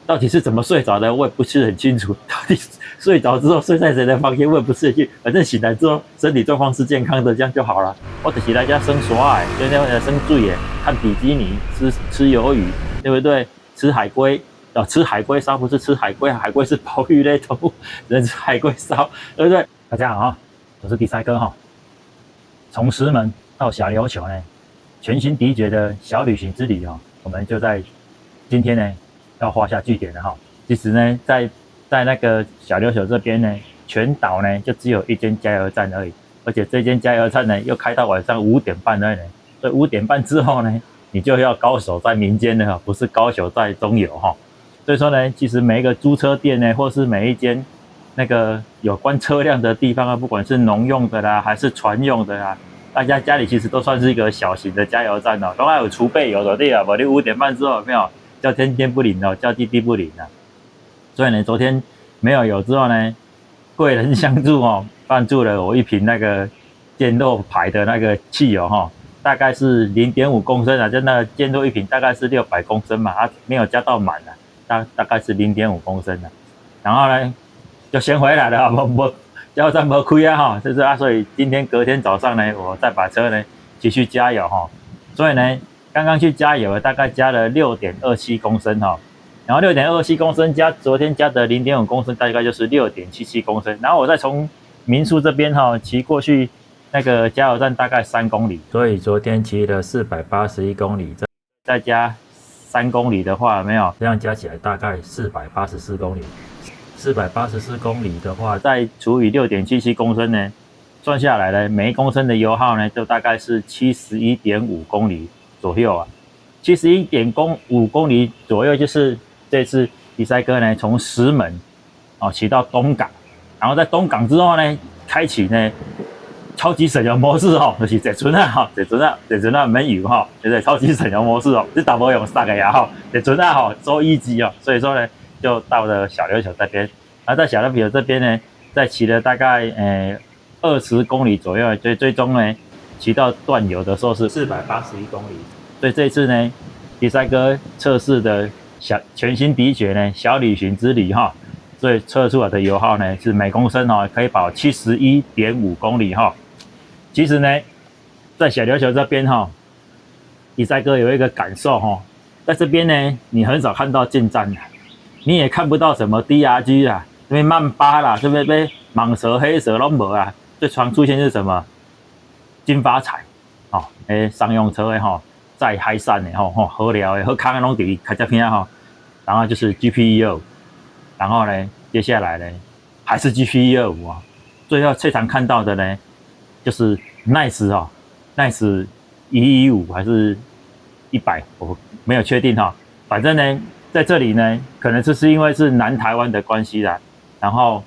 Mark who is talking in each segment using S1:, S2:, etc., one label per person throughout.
S1: 到底是怎麼睡着的，我也不是很清楚。到底睡着之後睡在誰的房間，我也不是很清楚。反正醒來之後身體狀況是健康的，這樣就好了。我就是來家生耍的，就那樣生水的，看比基尼，吃魷魚，對不對？吃海龜。吃海龜燒不是吃海龜，海龜是保育類動物，人吃海龜燒，對不對？大家好，我是迪賽哥哈。從石門到小琉球呢，全新迪爵的小旅行之旅哈，我們就在今天呢要畫下句點了哈。其實呢，在那個小琉球這邊呢，全島呢就只有一間加油站而已，而且這間加油站呢又開到晚上5點半而已。所以5點半之後呢，你就要高手在民間了，不是高手在中游哈。所以說呢，其實每一個租車店呢，或是每一間那個有關車輛的地方啊，不管是農用的啦，還是船用的啦，大家家裡其實都算是一個小型的加油站哦，都還有儲備油的對啊，不然5點半之後有沒有叫天天不靈哦，叫地地不靈啊。所以呢，昨天沒有油之後呢，貴人相助哦，幫助了我一瓶那個健肉牌的那個汽油哈。大概是0.5公升啊，就那個健肉一瓶大概是600公升嘛，啊沒有加到滿啊。大概是0.5公升的，然後呢就先回來了，加油站沒開啊哈，就是啊，所以今天隔天早上呢，我再把車呢繼續加油哈，所以呢剛剛去加油大概加了6.27公升哈，然後6.27公升加昨天加的0.5公升，大概就是6.77公升，然後我再從民宿這邊哈騎過去那個加油站大概3公里，所以昨天騎了481公里，再加3公里的話，有沒有這樣加起來大概484公里。484公里的話，再除以6.77公升呢，算下來呢，每1公升的油耗呢，就大概是71.5公里左右啊。71.5公里左右，就是這次迪賽哥呢從石門騎到東港，然後在東港之後呢，開啟呢超級省油模式哦，就是這陣啊，這陣啊沒油哈，對不對？超級省油模式哦，是打不用上個呀哈，這陣啊哈做一級哦，所以說呢，就到了小琉球這邊，然後在小琉球這邊呢，再騎了大概20公里左右，最終呢，騎到斷油的時候是481公里，所以這次呢，迪賽哥測試的全新迪爵呢小旅行之旅哈，所以測出來的油耗呢是每公升哦可以跑71.5公里哈。其實呢，在小琉球這邊哈，迪賽哥有一個感受哈，在這邊呢，你很少看到進站的，你也看不到什麼 DRG 啦，這邊曼巴啦，這邊被蟒蛇、黑蛇都沒啊，最常出現是什麼？金發財，哦，商用車的哈，載海產的哈，好料的，好康的攏在開這邊哈，然後就是 GP125，然後呢，接下來呢，還是 GP125啊，最後最常看到的呢，就是 Nice 哈 ，Nice 115還是100，我沒有確定哈。反正呢，在這裡呢，可能就是因為是南台灣的關係啦，然後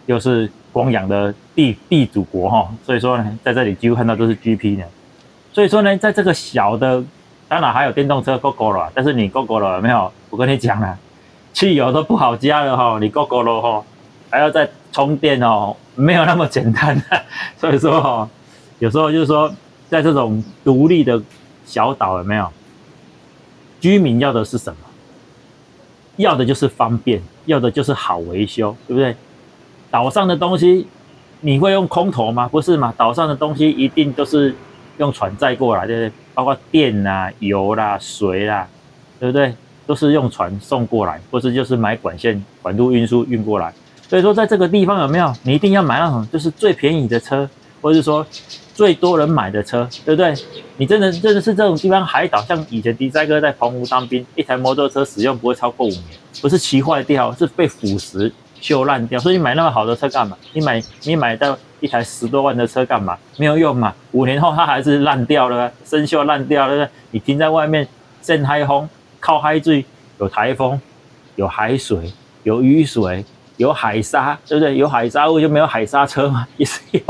S1: 又是光陽的地主國哈，所以說呢，在這裡幾乎看到都是 GP 呢。所以說呢，在這個小的，當然還有電動車 GoGo 了，但是你 GoGo 了有沒有？我跟你講了，汽油都不好加了哈，你 GoGo 了哈，還要再充電哦。沒有那麼簡單的，所以說哈，有時候就是說，在這種獨立的小島有沒有？居民要的是什麼？要的就是方便，要的就是好維修，對不對？島上的東西你會用空投嗎？不是嘛？島上的東西一定都是用船載過來，對不對？包括電啦、油啦、水啦，對不對？都是用船送過來，或是就是買管線、管路運輸運過來。所以說，在這個地方有沒有？你一定要買那種就是最便宜的車，或者是說最多人買的車，對不對？你真的是這種地方海島，像以前迪賽哥在澎湖當兵，一台摩托車使用不會超過5年，不是騎壞掉，是被腐蝕鏽爛掉。所以你買那麼好的車幹嘛？你買到一台10多萬的車幹嘛？沒有用嘛，5年後它還是爛掉了，生鏽爛掉了。你停在外面，曬海風，靠海水，有台風，有海水，有雨水。有海沙，對不對？有海沙，我就沒有海沙車嘛，也是有。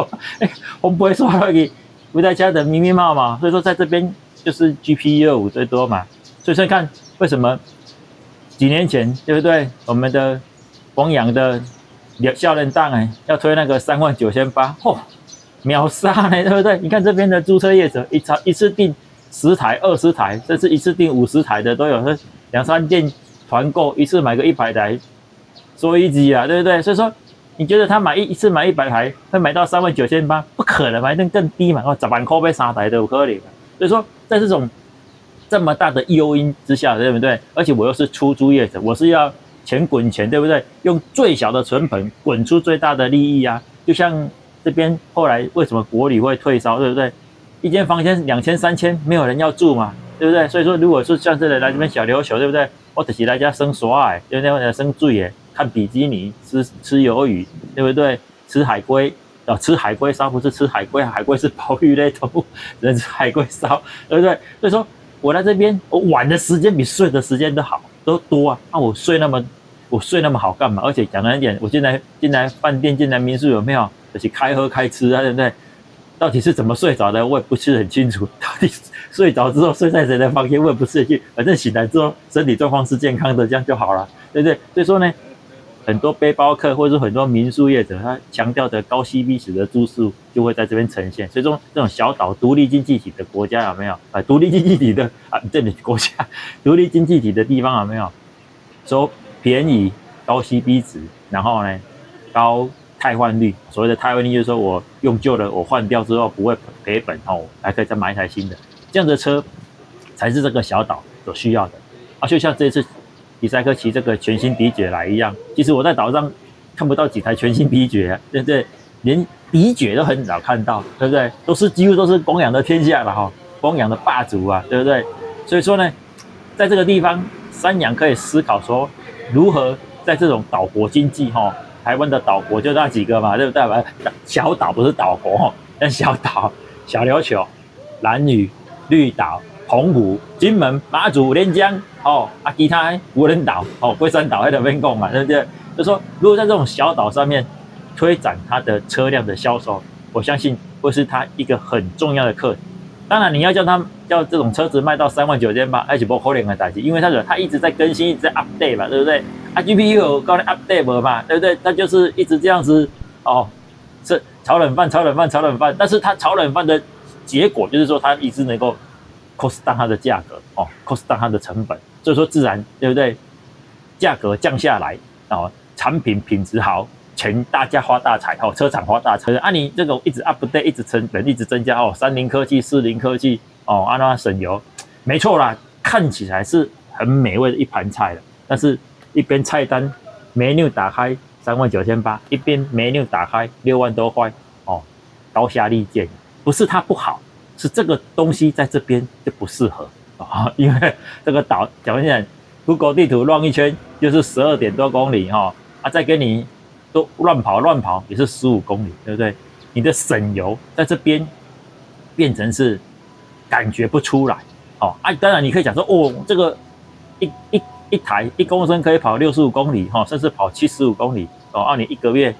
S1: 我們不會說那個不在家的咪咪帽嘛，所以說在這邊就是 GP125最多嘛。所以說看為什麼幾年前，對不對？我們的光陽的少年黨要推那個39800，嚯，秒殺呢，對不對？你看這邊的租車業者一次訂10台、20台，甚至一次訂50台的都有，2、3件團購一次買個100台收音機啊，對不對？所以說你覺得他一次買100台會買到39800？不可能，買更低嘛，10萬塊買3台都有可能。所以說在這種這麼大的誘因之下，對不對？而且我又是出租業者，我是要錢滾錢，對不對？用最小的成本滾出最大的利益啊！就像這邊後來為什麼國旅會退燒，對不對？一間房間2000、3000，沒有人要住嘛，對不對？所以說，如果是像這裡來這邊小琉球，對不對？我就是來家生耍對不對？來生水的，看比基尼，吃魷魚，對不對？吃海龜。吃海龜燒不是吃海龜，海龜是保育類動物，人吃海龜燒，對不對？所以說我來這邊，我玩的時間比睡的時間都多啊！我睡那麼好幹嘛？而且講難一點，我進來飯店，進來民宿有沒有？就是開喝開吃啊，對不對？到底是怎麼睡着的，我也不是很清楚。到底睡着之後睡在誰的房間，我也不是很清楚。反正醒來之後身體狀況是健康的，這樣就好了，對不對？所以說呢，很多背包客或者是很多民宿業者，他強調的高 CP 值的住宿就會在這邊呈現。所以說，這種小島獨立經濟體的國家有沒有獨立經濟體的這裡國家獨立經濟體的地方有沒有？說便宜、高 CP 值，然後呢高汰換率。所謂的汰換率就是說我用舊的我換掉之後不會賠本哦，還可以再買一台新的。這樣的車才是這個小島所需要的啊！就像這次迪賽克騎這個全新迪爵來一樣，其實我在島上看不到幾台全新迪爵，對不對？連迪爵都很少看到，對不對？幾乎都是公羊的天下了哈，公羊的霸主啊，對不對？所以說呢，在這個地方，三陽可以思考說，如何在這種島國經濟哈，台灣的島國就那幾個嘛，對不對？小島不是島國哈，但小島、小琉球、蘭嶼、綠島、澎湖、金門、馬祖、連江。其他無人島龜山島在那邊講嘛，對不對？就是說，如果在這種小島上面推展它的車輛的銷售，我相信會是它一個很重要的課題。當然，你要叫這種車子賣到39800，而且不可能的代誌，因為它一直在更新，一直在 update 嘛，對不對？GPU 有高的 update 嘛，對不對？它就是一直這樣子是炒冷飯，但是它炒冷飯的結果就是說，它一直能夠 cost down 它的價格，cost down 它的成本。所以說自然对不對？價格降下來產品品質好，錢大家發大財車廠發大財你這種一直 update， 一直成本一直增加30科技、40科技那省油，沒錯啦，看起來是很美味的一盤菜了。但是一邊菜單 menu 打開39800，一邊 menu 打開6萬多塊高下立見，不是它不好，是這個東西在這邊就不適合。因為這個島講一下 Google 地圖亂一圈就是12點多公里再給你都亂跑也是15公里，對不對？你的省油在這邊變成是感覺不出來當然你可以講說這個一台1公升可以跑65公里甚至跑75公里你1個月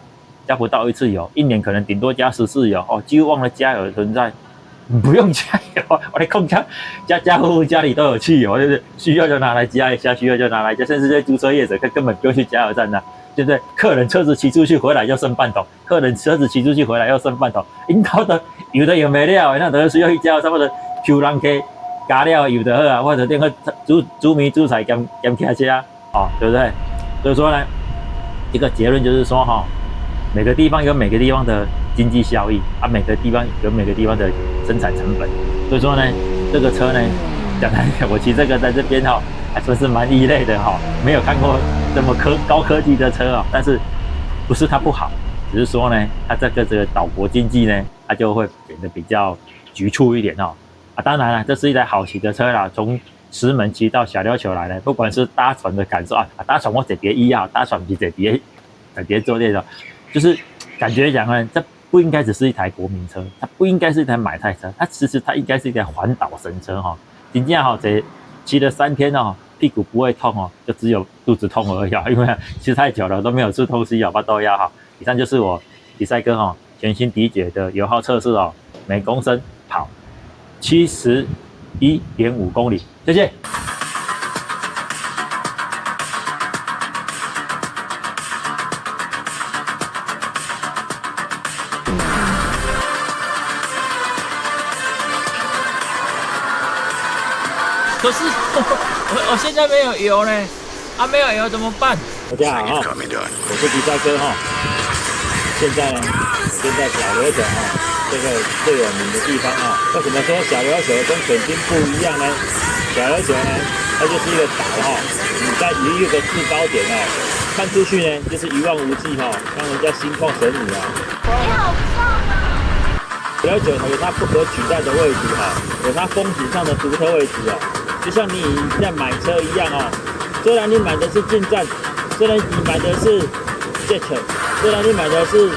S1: 加不到1次油，1年可能頂多加10次油幾乎忘了加油的存在。不用加油，我來控家戶戶家裡都有汽油，對不對？需要就拿來加一下，需要就拿來加，甚至這些租車業者根本不用去加油站對不對？客人車子騎出去回來要剩半桶，客人車子騎出去回來要剩半桶，引導的有的有沒料那等於需要去加油站或者抽人去加料有的喝或者電個煮米煮菜兼開車對不對？所以說呢，一個結論就是說每個地方有每個地方的經濟效益每個地方有每個地方的生產成本，所以說呢，這個車呢，講難聽，我騎這個在這邊還算是蠻異類的沒有看過這麼高科技的車但是不是它不好，只是說呢，它這個島國經濟呢，它就會變得比較局促一點當然了，這是一台好騎的車啦，從石門騎到小琉球來呢，不管是搭船的感受搭船我這邊一樣，搭船比這邊坐列的。就是感覺講呢，這不應該只是一台國民車，它不應該是一台買菜車，其實它應該是一台環島神車真正這騎了3天屁股不會痛就只有肚子痛而已因為騎太久了都沒有吃東西都要以上就是我迪賽克全新迪爵的油耗測試每公升跑71.5公里，謝謝。可是我現在沒有油呢，啊，沒有油怎麼辦？大家好哈，我是迪賽哥哈。現在呢，現在小琉球哈，這個最有名的地方哈。為什麼說小琉球跟墾丁不一樣呢？小琉球呢，它就是一個島哈，你在一個制高點哦，看出去呢就是一望無際哈，讓人家心曠神怡啊。你好棒啊！小琉球有它不可取代的位置哈，有它風景上的獨特位置哦，就像你在買車一樣哦。雖然你買的是進站，雖然你買的是 Jet， 雖然你買的是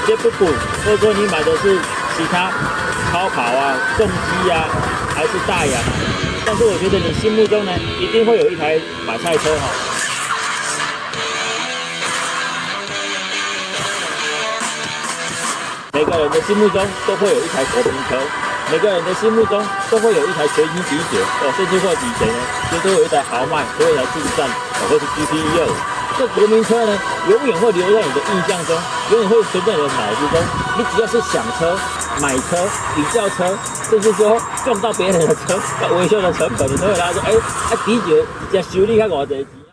S1: Jetbook， 或者說你買的是其他超跑啊、重機啊，還是大洋啊，但是我覺得你心目中呢，一定會有一台買菜車哈。每個人的心目中都會有一台國民車。每個人的心目中都會有一台全新迪捷哦，甚至或以前呢，就都有一台豪邁，都有一台進站，或是 GT125。這國民車呢，永遠會留在你的印象中，永遠會存在你的腦子中。你只要是想車、買車、比較車，甚至說撞到別人的車要維修的成本，你都會拿說，迪捷一隻修理才偌濟錢。